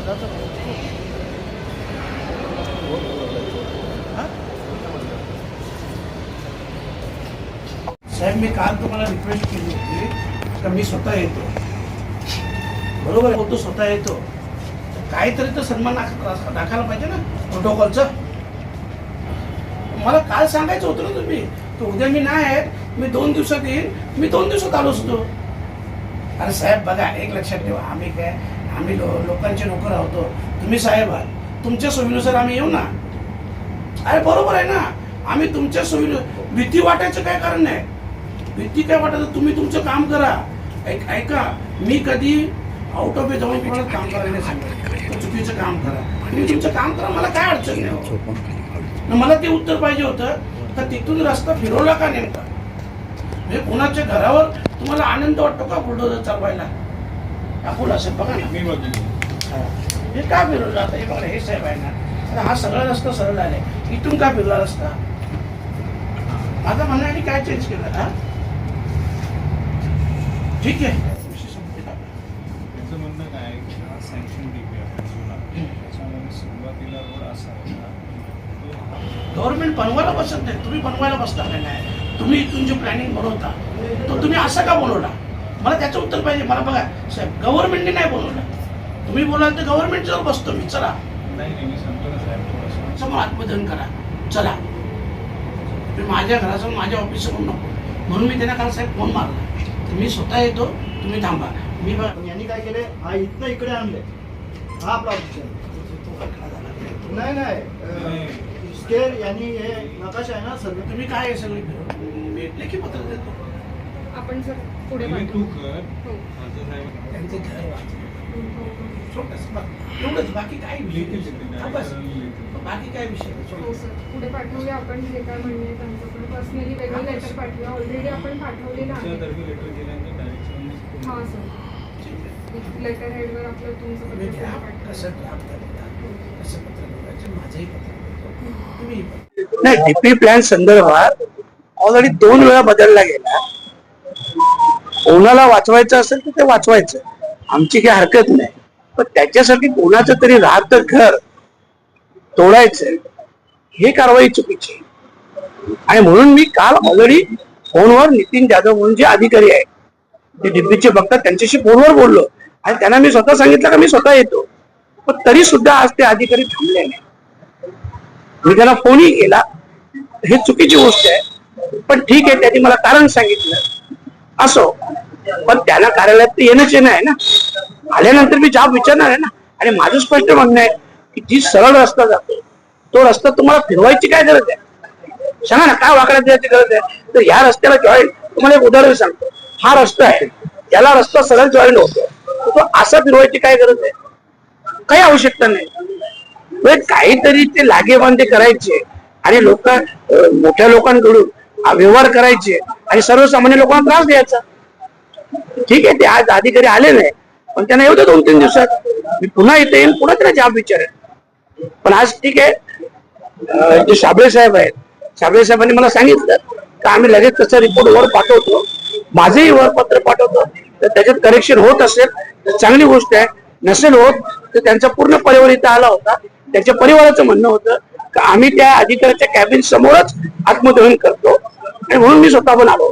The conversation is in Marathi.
साहेब मी काल तुम्हाला रिक्वेस्ट केली होती का मी स्वतः येतो, बरोबर आहे, तो स्वतः येतो, काहीतरी तर सन्मान दाखवायला पाहिजे ना प्रोटोकॉलचा. मला काल सांगायचं होतं ना तुम्ही, तर उद्या मी नाही आहे, मी 2 दिवसात येईन, मी 2 दिवसात आलो असतो. अरे साहेब बघा, एक लक्षात ठेवा, आम्ही लोकांचे नोकर आहोत, तुम्ही साहेब आहात, तुमच्या सोयीनुसार आम्ही येऊ ना. अरे बरोबर आहे ना, आम्ही तुमच्या सोयीनुसार, भीती वाटायचं काय कारण नाही, भीती काय वाटायचं, तुम्ही तुमचं काम करा. ऐका, मी कधी आउट ऑफ जाऊन कोणाला काम करायला नाही सांगितलं, चुकीचं काम करा, तुम्ही तुमचं काम करा, मला काय अडचण नाही. मला ते उत्तर पाहिजे होतं तर तिथून रस्ता फिरवला का नेमका, म्हणजे कोणाच्या घरावर तुम्हाला आनंद वाटतो का बुलडोजर चालवायला, दाखवलं असेल बघा ना. हे का फिरवलं आता, हे बघा, हे साहेब आहे ना, हा सगळा रस्ता सरळ आहे, इथून का फिरला रस्ता, माझं म्हणण्याने काय चेंज केलं. हा ठीक आहे, त्याचं म्हणणं काय की हा सँक्शन डीपी आपण जुना, त्याच्यामध्ये सुरुवातीला रोड असा होता, गव्हर्नमेंट बनवायला बसत नाही, तुम्ही बनवायला बसता का नाही, तुम्ही इथून जे प्लॅनिंग बनवता तो तुम्ही असा का बनवला, मला त्याचं उत्तर पाहिजे. मला बघा साहेब, गव्हर्नमेंटने नाही बनवलं, तुम्ही बोलाल तर गव्हर्नमेंटवर बसतो मी, चला नाही मी सांगतो ना साहेब, थोडंसं समोर आत्मदहन करा, चला, तुम्ही माझ्या घरासमोर माझ्या ऑफिससमोर नको, म्हणून मी त्यांना काल साहेब फोन मारला, मी स्वतः येतो, तुम्ही थांबा. मी यांनी काय केले, हा इथनं इकडे आणले, हा आपला नाही स्केल यांनी हे नकाशा आहे ना सर, तुम्ही काय आहे सगळी भेटले की पत्र देतो आपण सर पुढे तू कर, हो. माझं साहेब त्यांचं घर छोटंसं एवढंच, बाकी काय विषय बस, बाकी काय विषय हो सर, पुढे पाठवूया आपण, जे काय म्हणणे आहे त्यांच्याकडे पर्सनली वेगळं लेटर पाठवूया, ऑलरेडी आपण पाठवलेलं आहे. तुमच्यातर्फे लेटर केल्यानंतर डायरेक्शन हां सर, लेटर हेडवर आपलं तुमचं पत्र पाठवलं. कसं ड्राफ्ट करता, कसं पत्र लिहायचं, माझंही पत्र तुम्ही नाही. डीपी प्लॅन संदर्भात ऑलरेडी 2 वेळा बदलला गेला, कोणाला वाचवायचं असेल तर ते वाचवायचं, आमची काही हरकत नाही, पण त्याच्यासाठी कोणाचं तरी राहतं घर तोडायचं, हे कारवाई चुकीची. आणि म्हणून मी काल ऑलरेडी फोनवर नितीन जाधव म्हणून जे अधिकारी आहेत ते डीपीचे बघतात, त्यांच्याशी फोनवर बोललो आणि त्यांना मी स्वतः सांगितलं का मी स्वतः येतो, पण तरी सुद्धा आज ते अधिकारी थांबले नाही. मी त्यांना फोनही केला, हे चुकीची गोष्ट आहे, पण ठीक आहे, त्यांनी मला कारण सांगितलं असो, पण त्यांना कार्यालयात तर येणंच आहे ना, आल्यानंतर मी जाब विचारणार आहे ना. आणि माझं स्पष्ट म्हणणं आहे की जी सरळ रस्ता जातो तो रस्ता तुम्हाला फिरवायची काय गरज आहे, सांगा ना, काय वाकड्यात द्यायची गरज आहे. तर ह्या रस्त्याला जॉईंट, तुम्हाला एक उदाहरण सांगतो, हा रस्ता आहे, त्याला रस्ता सरळ जॉईंट होतो, तो असा फिरवायची काय गरज आहे, काही आवश्यकता नाही. काहीतरी ते लागेबांधे करायचे आणि मोठ्या लोकांकडून व्यवहार करायचे आणि सर्वसामान्य लोकांना त्रास द्यायचा. ठीक आहे, ते आज अधिकारी आले नाही, पण त्यांना येऊ दे 2-3 दिवसात, मी पुन्हा इथे येईन, पुन्हा त्यांना जाब विचारेन. पण आज ठीक आहे, जे साबळे साहेब आहेत, साबळे साहेबांनी मला सांगितलं की आम्ही लगेच तसा रिपोर्ट वर पाठवतो, माझंही वर पत्र पाठवतो, तर त्याच्यात करेक्शन होत असेल तर चांगली गोष्ट आहे, नसेल होत तर त्यांचा पूर्ण परिवार इथं आला होता, त्याच्या परिवाराचं म्हणणं होतं की आम्ही त्या अधिकाऱ्याच्या कॅबिन समोरच आत्मदहन करतो, आणि म्हणून मी स्वतः पण आलो.